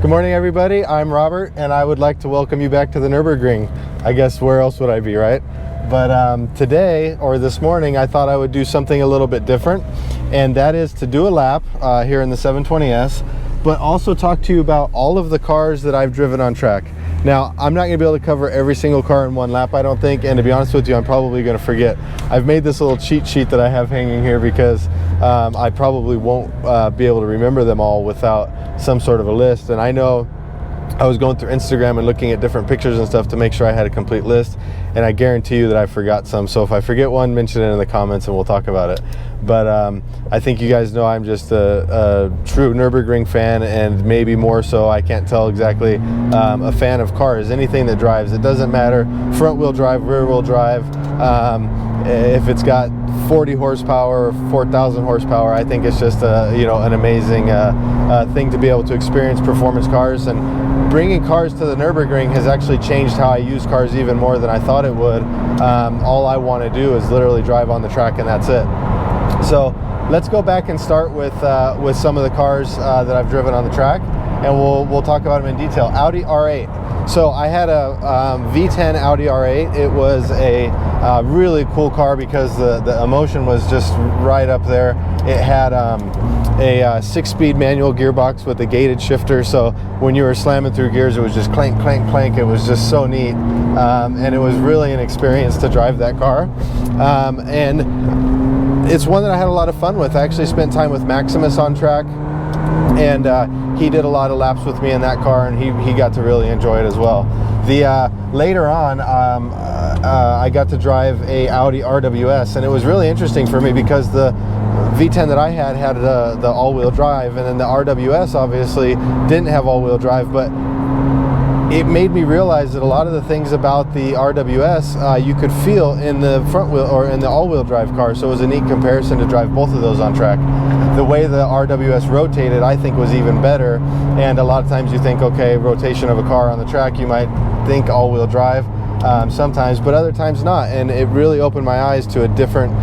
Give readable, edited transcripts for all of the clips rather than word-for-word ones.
Good morning, everybody. I'm Robert, and I would like to welcome you back to the Nürburgring. I guess where else would I be, right? But today, or this morning, I thought I would do something a little bit different, and that is to do a lap here in the 720S, but also talk to you about all of the cars that I've driven on track. Now, I'm not going to be able to cover every single car in one lap, I don't think, and to be honest with you, I'm probably going to forget. I've made this little cheat sheet that I have hanging here because I probably won't be able to remember them all without some sort of a list. And I know I was going through Instagram and looking at different pictures and stuff to make sure I had a complete list, and I guarantee you that I forgot some. So if I forget one, mention it in the comments and we'll talk about it. But I think you guys know I'm just a true Nürburgring fan, and maybe more so, I can't tell exactly, a fan of cars. Anything that drives, it doesn't matter, front wheel drive, rear wheel drive, if it's got 40 horsepower, 4,000 horsepower, I think it's just an amazing thing to be able to experience performance cars. And bringing cars to the Nürburgring has actually changed how I use cars even more than I thought it would. All I want to do is literally drive on the track, and that's it. So let's go back and start with some of the cars that I've driven on the track, and we'll talk about them in detail. Audi R8. So I had a V10 Audi R8. It was a really cool car because the emotion was just right up there. It had a 6-speed manual gearbox with a gated shifter, so when you were slamming through gears, it was just clank, clank, clank. It was just so neat, and it was really an experience to drive that car. And it's one that I had a lot of fun with. I actually spent time with Maximus on track, and he did a lot of laps with me in that car, and he got to really enjoy it as well. Later on, I got to drive a Audi RWS, and it was really interesting for me because the V10 that I had the all-wheel drive, and then the RWS obviously didn't have all-wheel drive, but it made me realize that a lot of the things about the RWS you could feel in the front wheel or in the all-wheel drive car. So it was a neat comparison to drive both of those on track. The way the RWS rotated, I think, was even better. And a lot of times you think, okay, rotation of a car on the track, you might think all-wheel drive sometimes, but other times not. And it really opened my eyes to a different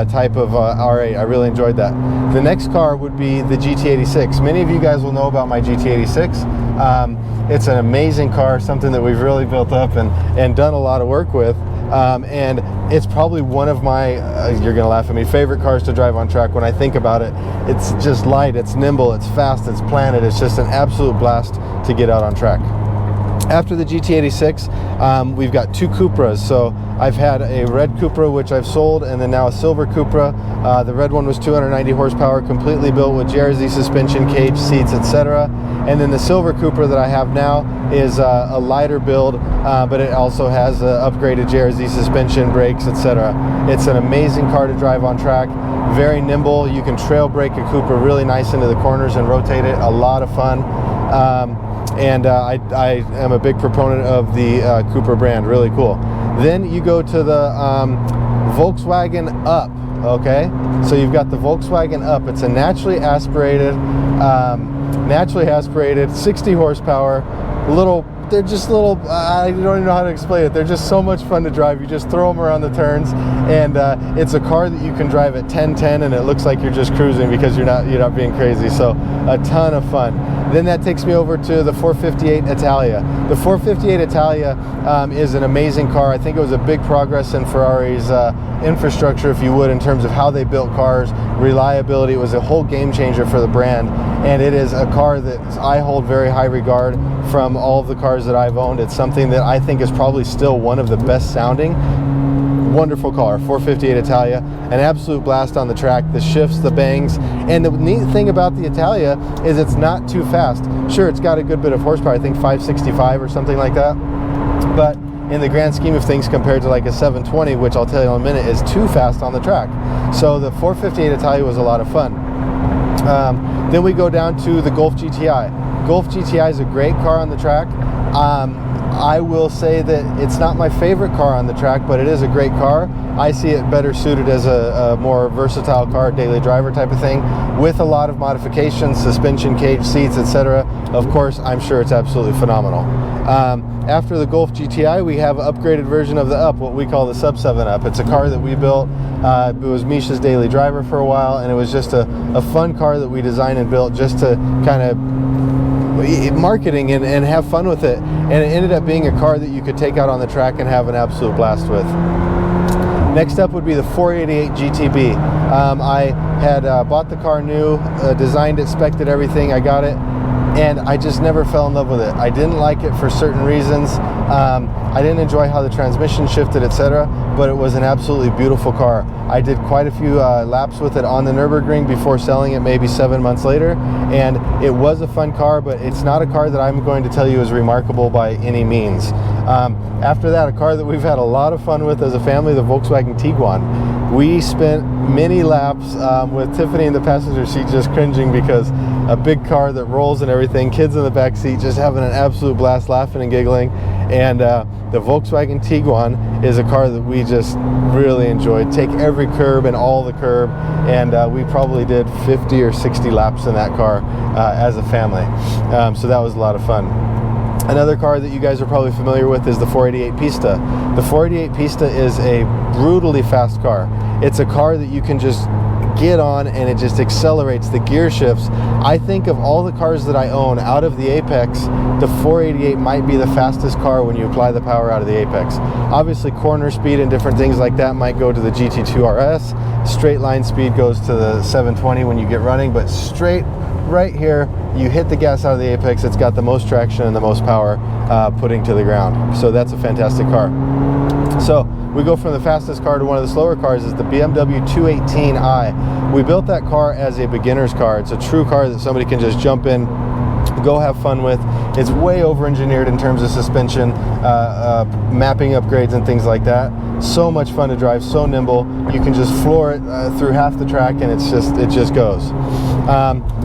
type of R8. I really enjoyed that. The next car would be the GT86. Many of you guys will know about my GT86. It's an amazing car, something that we've really built up and done a lot of work with. And it's probably one of my, you're gonna laugh at me, favorite cars to drive on track when I think about it. It's just light, it's nimble, it's fast, it's planted. It's just an absolute blast to get out on track. After the GT86, we've got two Cupras. So I've had a red Cupra, which I've sold, and then now a silver Cupra. The red one was 290 horsepower, completely built with JRZ suspension, cage, seats, etc. And then the silver Cupra that I have now is a lighter build, but it also has upgraded JRZ suspension, brakes, etc. It's an amazing car to drive on track. Very nimble. You can trail brake a Cupra really nice into the corners and rotate it. A lot of fun. And I am a big proponent of the Cupra brand. Really cool. Then you go to the Volkswagen Up. Okay, so you've got the Volkswagen Up. It's a naturally aspirated 60 horsepower little. They're just little, I don't even know how to explain it. They're just so much fun to drive. You just throw them around the turns, and it's a car that you can drive at 10-10, and it looks like you're just cruising because you're not being crazy. So a ton of fun. Then that takes me over to the 458 Italia. The 458 Italia is an amazing car. I think it was a big progress in Ferrari's infrastructure, if you would, in terms of how they built cars, reliability. It was a whole game changer for the brand, and it is a car that I hold very high regard from all of the cars that I've owned. It's something that I think is probably still one of the best sounding. Wonderful car, 458 Italia, an absolute blast on the track. The shifts, the bangs, and the neat thing about the Italia is it's not too fast. Sure, it's got a good bit of horsepower, I think 565 or something like that, but in the grand scheme of things, compared to like a 720, which I'll tell you in a minute, is too fast on the track. So the 458 Italia was a lot of fun. Then we go down to the Golf GTI. Golf GTI is a great car on the track. I will say that it's not my favorite car on the track, but it is a great car. I see it better suited as a more versatile car, daily driver type of thing, with a lot of modifications, suspension, cage, seats, etc. Of course, I'm sure it's absolutely phenomenal. After the Golf GTI, we have an upgraded version of the Up, what we call the Sub 7 Up. It's a car that we built. It was Misha's daily driver for a while, and it was just a fun car that we designed and built just to kind of marketing and have fun with it. And it ended up being a car that you could take out on the track and have an absolute blast with. Next up would be the 488 GTB. I had bought the car new, designed it, spec'd it, everything. I got it, and I just never fell in love with it. I didn't like it for certain reasons. I didn't enjoy how the transmission shifted, etc., but it was an absolutely beautiful car. I did quite a few laps with it on the Nürburgring before selling it maybe 7 months later, and it was a fun car, but it's not a car that I'm going to tell you is remarkable by any means. After that, a car that we've had a lot of fun with as a family, the Volkswagen Tiguan. We spent many laps with Tiffany in the passenger seat just cringing because a big car that rolls and everything, kids in the back seat just having an absolute blast, laughing and giggling. And the Volkswagen Tiguan is a car that we just really enjoyed. Take every curb and all the curb, and we probably did 50 or 60 laps in that car as a family. So that was a lot of fun. Another car that you guys are probably familiar with is the 488 Pista. The 488 Pista is a brutally fast car. It's a car that you can just get on and it just accelerates the gear shifts. I think of all the cars that I own out of the Apex, the 488 might be the fastest car when you apply the power out of the Apex. Obviously corner speed and different things like that might go to the GT2 RS. Straight line speed goes to the 720 when you get running, but straight right here, you hit the gas out of the Apex, it's got the most traction and the most power putting to the ground. So that's a fantastic car. So we go from the fastest car to one of the slower cars is the BMW 218i. We built that car as a beginner's car. It's a true car that somebody can just jump in, go have fun with. It's way over engineered in terms of suspension, mapping upgrades and things like that. So much fun to drive, so nimble. You can just floor it through half the track and it just goes.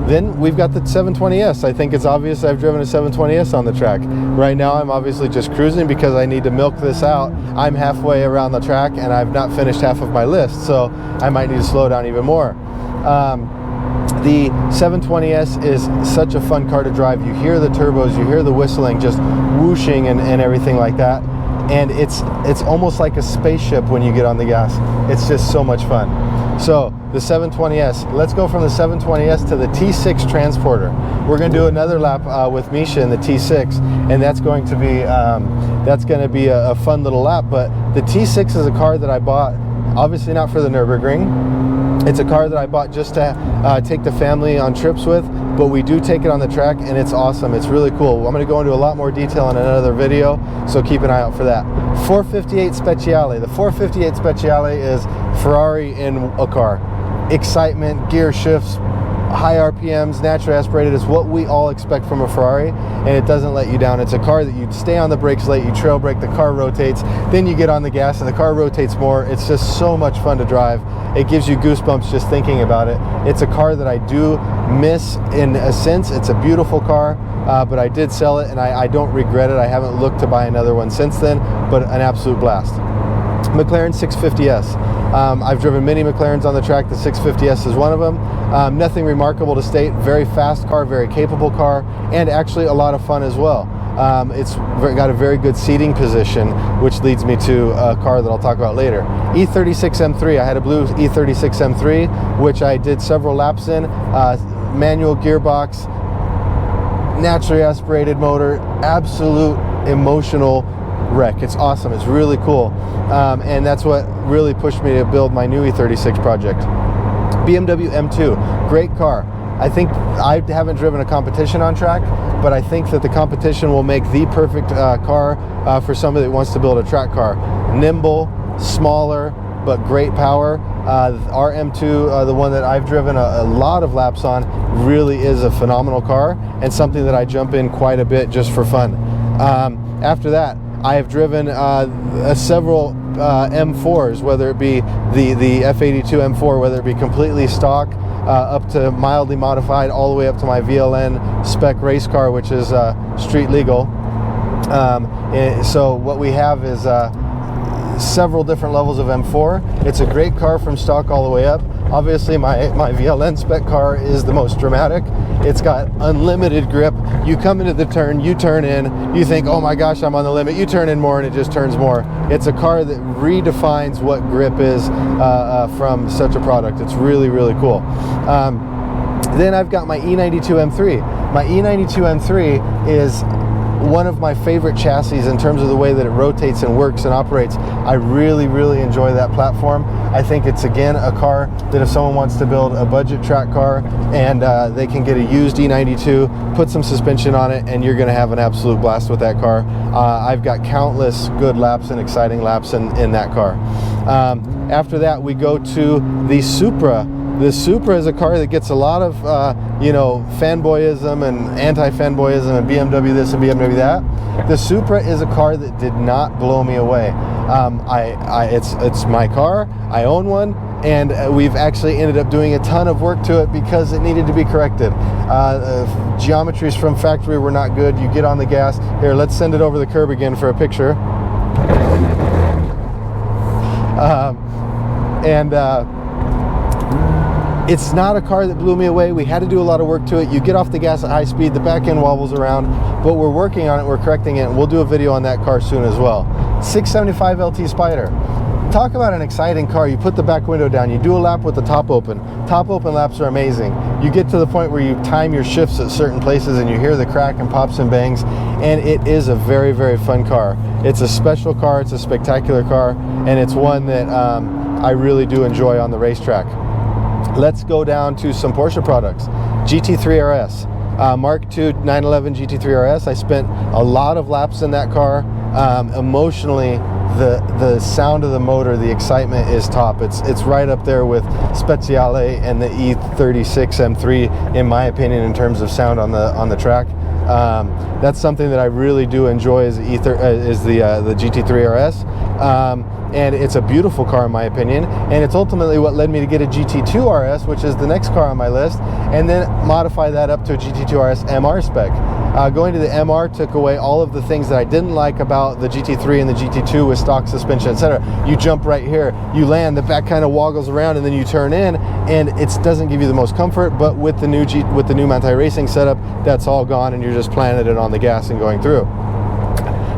Then we've got the 720S. I think it's obvious I've driven a 720S on the track. Right now I'm obviously just cruising because I need to milk this out. I'm halfway around the track and I've not finished half of my list, so I might need to slow down even more. The 720S is such a fun car to drive. You hear the turbos, you hear the whistling just whooshing and everything like that. And it's almost like a spaceship when you get on the gas. It's just so much fun. So the 720S, let's go from the 720S to the T6 Transporter. We're going to do another lap with Misha in the T6, and that's going to be a fun little lap. But the T6 is a car that I bought, obviously not for the Nürburgring. It's a car that I bought just to take the family on trips with, but we do take it on the track and it's awesome. It's really cool. I'm going to go into a lot more detail in another video, so keep an eye out for that. 458 Speciale. The 458 Speciale is Ferrari in a car. Excitement, gear shifts, high RPMs, naturally aspirated is what we all expect from a Ferrari, and it doesn't let you down. It's a car that you stay on the brakes late, you trail brake, the car rotates, then you get on the gas and the car rotates more. It's just so much fun to drive. It gives you goosebumps just thinking about it. It's a car that I do miss in a sense. It's a beautiful car, but I did sell it and I don't regret it. I haven't looked to buy another one since then, but an absolute blast. McLaren 650S. I've driven many McLarens on the track. The 650S is one of them. Nothing remarkable to state. Very fast car, very capable car, and actually a lot of fun as well. It's got a very good seating position, which leads me to a car that I'll talk about later. E36 M3. I had a blue E36 M3, which I did several laps in. Manual gearbox, naturally aspirated motor, absolute emotional wreck. It's awesome. It's really cool. And that's what really pushed me to build my new E36 project. BMW M2, great car. I think I haven't driven a competition on track, but I think that the competition will make the perfect car for somebody that wants to build a track car. Nimble, smaller, but great power. Our M2, the one that I've driven a lot of laps on, really is a phenomenal car and something that I jump in quite a bit just for fun. After that, I have driven several M4s, whether it be the F82 M4, whether it be completely stock, up to mildly modified, all the way up to my VLN spec race car, which is street legal. So what we have is several different levels of M4. It's a great car from stock all the way up. Obviously my VLN spec car is the most dramatic. It's got unlimited grip. You come into the turn, you turn in, you think, oh my gosh, I'm on the limit. You turn in more and it just turns more. It's a car that redefines what grip is from such a product. It's really, really cool. Then I've got my E92 M3. My E92 M3 is one of my favorite chassis in terms of the way that it rotates and works and operates. I really, really enjoy that platform. I think it's, again, a car that if someone wants to build a budget track car and they can get a used E92, put some suspension on it, and you're going to have an absolute blast with that car. I've got countless good laps and exciting laps in that car. After that, we go to the Supra. The Supra is a car that gets a lot of, you know, fanboyism and anti-fanboyism and BMW this and BMW that. The Supra is a car that did not blow me away. It's my car. I own one, and we've actually ended up doing a ton of work to it because it needed to be corrected. Geometries from factory were not good. You get on the gas. Here, let's send it over the curb again for a picture. It's not a car that blew me away. We had to do a lot of work to it. You get off the gas at high speed, the back end wobbles around, but we're working on it, we're correcting it, and we'll do a video on that car soon as well. 675 LT Spider. Talk about an exciting car. You put the back window down, you do a lap with the top open. Top open laps are amazing. You get to the point where you time your shifts at certain places and you hear the crack and pops and bangs, and it is a very, very fun car. It's a special car, it's a spectacular car, and it's one that I really do enjoy on the racetrack. Let's go down to some Porsche products. GT3 RS, Mark II 911 GT3 RS. I spent a lot of laps in that car. Emotionally, the sound of the motor, the excitement is top. It's right up there with Speciale and the E36 M3, in my opinion, in terms of sound on the track. That's something that I really do enjoy is the GT3 RS. And it's a beautiful car in my opinion, and it's ultimately what led me to get a GT2 RS, which is the next car on my list, and then modify that up to a GT2 RS MR spec. Going to the MR took away all of the things that I didn't like about the GT3 and the GT2 with stock suspension, etc. You jump right here, you land, the back kind of woggles around, and then you turn in, and it doesn't give you the most comfort. But with the new Manthey Racing setup, that's all gone, and you're just planting it on the gas and going through.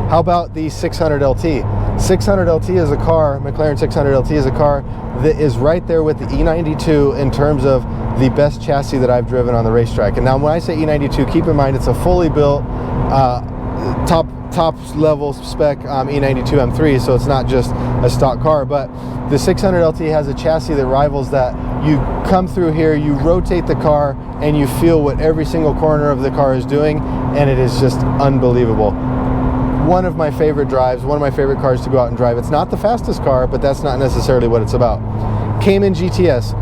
How about the 600 LT? 600 LT is a car, McLaren 600 LT is a car that is right there with the E92 in terms of the best chassis that I've driven on the racetrack. And now when I say E92, keep in mind it's a fully built, top level spec E92 M3, so it's not just a stock car. But the 600 LT has a chassis that rivals that. You come through here, you rotate the car, and you feel what every single corner of the car is doing, and it is just unbelievable. One of my favorite drives, one of my favorite cars to go out and drive. It's not the fastest car, but that's not necessarily what it's about. Cayman GTS,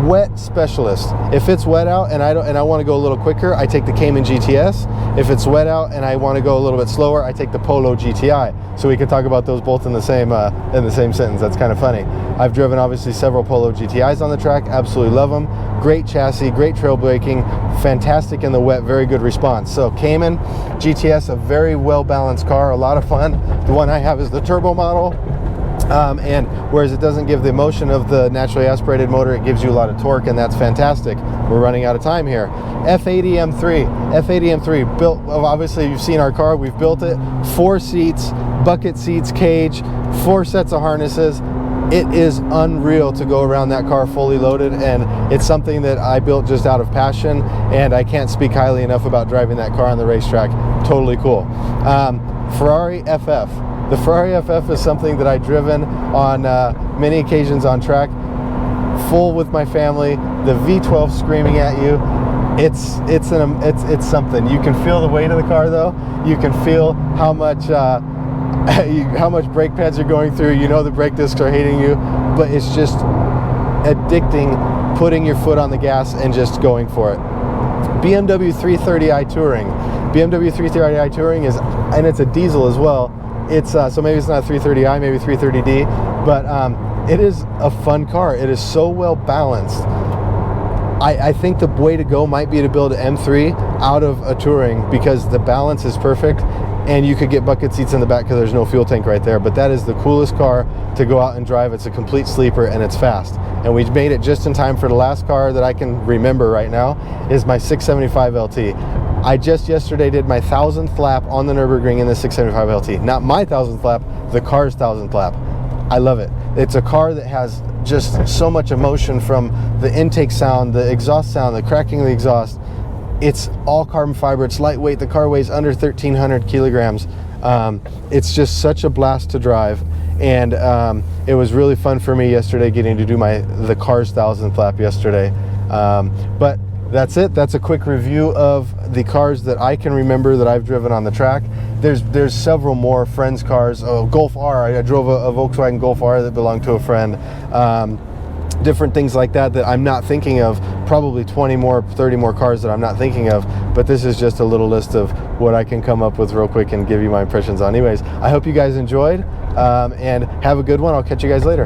wet specialist. If it's wet out and I want to go a little quicker, I take the Cayman GTS. If it's wet out and I want to go a little bit slower, I take the Polo GTI. So we can talk about those both in the same sentence. That's kind of funny. I've driven obviously several Polo GTIs on the track. Absolutely love them. Great chassis, great trail braking, fantastic in the wet, very good response. So Cayman GTS, a very well balanced car, a lot of fun. The one I have is the turbo model. And whereas it doesn't give the emotion of the naturally aspirated motor, it gives you a lot of torque, and that's fantastic. We're running out of time here. F80 M3. F80 M3, built, obviously you've seen our car, we've built it. 4 seats, bucket seats, cage, 4 sets of harnesses. It is unreal to go around that car fully loaded, and it's something that I built just out of passion, and I can't speak highly enough about driving that car on the racetrack. Totally cool. Ferrari FF. The Ferrari FF is something that I've driven on many occasions on track, full with my family, the V12 screaming at you. It's something. You can feel the weight of the car though. You can feel how much brake pads you're going through. You know the brake discs are hitting you, but it's just addicting putting your foot on the gas and just going for it. BMW 330i Touring. BMW 330i Touring is, and it's a diesel as well. It's so maybe it's not 330i, maybe 330d, but it is a fun car. It is so well balanced. I think the way to go might be to build an M3 out of a Touring, because the balance is perfect, and you could get bucket seats in the back because there's no fuel tank right there. But that is the coolest car to go out and drive. It's a complete sleeper, and it's fast. And we made it just in time for the last car that I can remember right now is my 675 LT. I just yesterday did my 1000th lap on the Nürburgring in the 675 LT. Not my 1000th lap, the car's 1000th lap. I love it. It's a car that has just so much emotion, from the intake sound, the exhaust sound, the cracking of the exhaust. It's all carbon fiber, it's lightweight, the car weighs under 1,300 kilograms. It's just such a blast to drive, and it was really fun for me yesterday getting to do the Cars 1000th lap yesterday. But that's it. That's a quick review of the cars that I can remember that I've driven on the track. There's several more friends' cars. Oh, Golf R. I drove a Volkswagen Golf R that belonged to a friend. Different things like that I'm not thinking of. Probably 20 more, 30 more cars that I'm not thinking of. But this is just a little list of what I can come up with real quick and give you my impressions on. Anyways, I hope you guys enjoyed, and have a good one. I'll catch you guys later.